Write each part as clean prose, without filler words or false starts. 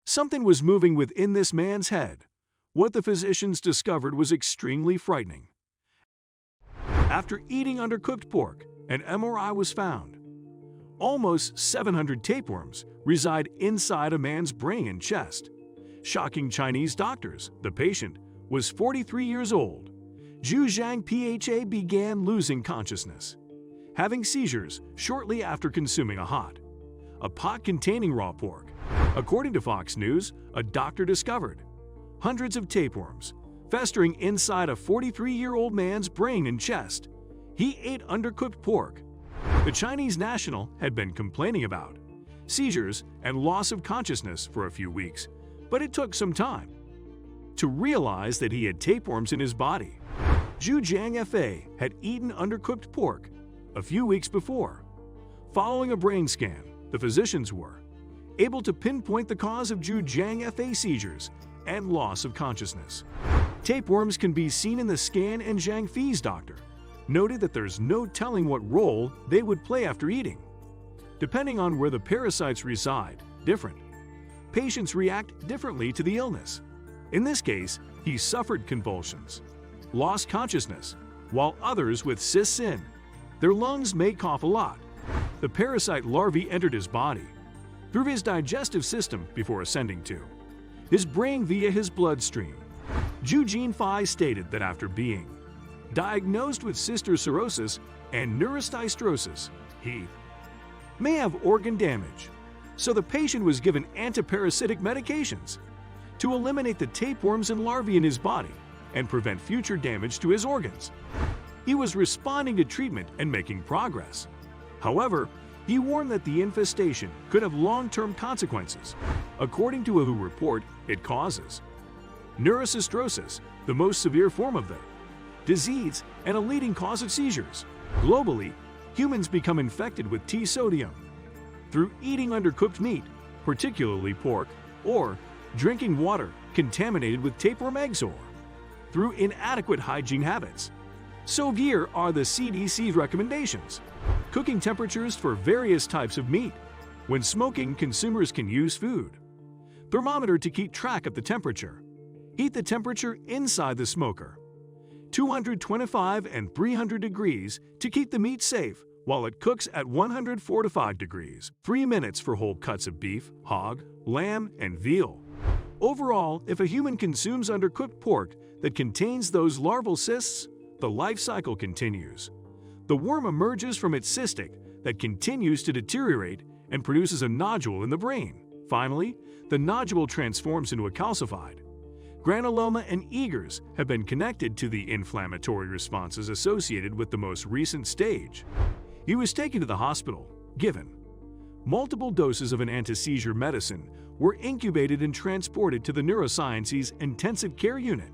Something was moving within this man's head. What the physicians discovered was extremely frightening. After eating undercooked pork, an MRI was found. Almost 700 tapeworms reside inside a man's brain and chest. Shocking Chinese doctors, the patient was 43 years old. Zhu Zhang PHA began losing consciousness, having seizures shortly after consuming a pot containing raw pork. According to Fox News, a doctor discovered hundreds of tapeworms festering inside a 43-year-old man's brain and chest. He ate undercooked pork. The Chinese national had been complaining about seizures and loss of consciousness for a few weeks, but it took some time to realize that he had tapeworms in his body. Zhu Zhang PHA had eaten undercooked pork a few weeks before. Following a brain scan, the physicians were able to pinpoint the cause of Zhu Zhang PHA seizures and loss of consciousness. Tapeworms can be seen in the scan, and Zhang PHA's doctor noted that there's no telling what role they would play after eating. Depending on where the parasites reside, patients react differently to the illness. In this case, he suffered convulsions, lost consciousness, while others with cysts in their lungs may cough a lot. The parasite larvae entered his body through his digestive system before ascending to his brain via his bloodstream. Zhu Zhang PHA stated that after being diagnosed with cystic cirrhosis and neurostystrosis, he may have organ damage, so the patient was given antiparasitic medications to eliminate the tapeworms and larvae in his body and prevent future damage to his organs. He was responding to treatment and making progress. However, he warned that the infestation could have long-term consequences. According to a WHO report, it causes neurostystrosis, the most severe form of the disease and a leading cause of seizures. Globally, humans become infected with T-sodium through eating undercooked meat, particularly pork, or drinking water contaminated with tapeworm eggs, or through inadequate hygiene habits. So here are the CDC's recommendations. Cooking temperatures for various types of meat. When smoking, consumers can use food thermometer to keep track of the temperature. Heat the temperature inside the smoker 225 and 300 degrees to keep the meat safe while it cooks at 145 degrees. 3 minutes for whole cuts of beef, hog, lamb, and veal. Overall, if a human consumes undercooked pork that contains those larval cysts, the life cycle continues. The worm emerges from its cystic that continues to deteriorate and produces a nodule in the brain. Finally, the nodule transforms into a calcified granuloma, and eagers have been connected to the inflammatory responses associated with the most recent stage. He was taken to the hospital, given multiple doses of an anti-seizure medicine, were incubated and transported to the neurosciences intensive care unit.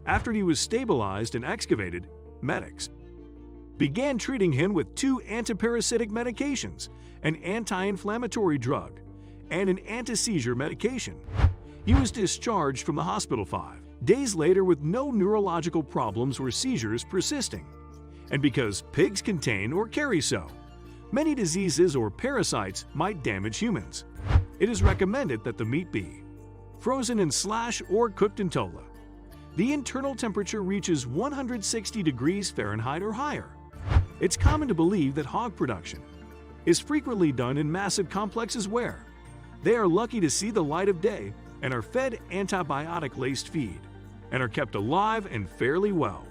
After he was stabilized and extubated, medics began treating him with 2 antiparasitic medications, an anti-inflammatory drug, and an anti-seizure medication. He was discharged from the hospital 5 days later with no neurological problems or seizures persisting. And because pigs contain or carry so many diseases or parasites might damage humans, it is recommended that the meat be frozen in slash or cooked in tola. The internal temperature reaches 160 degrees Fahrenheit or higher. It's common to believe that hog production is frequently done in massive complexes where they are lucky to see the light of day and are fed antibiotic-laced feed and are kept alive and fairly well.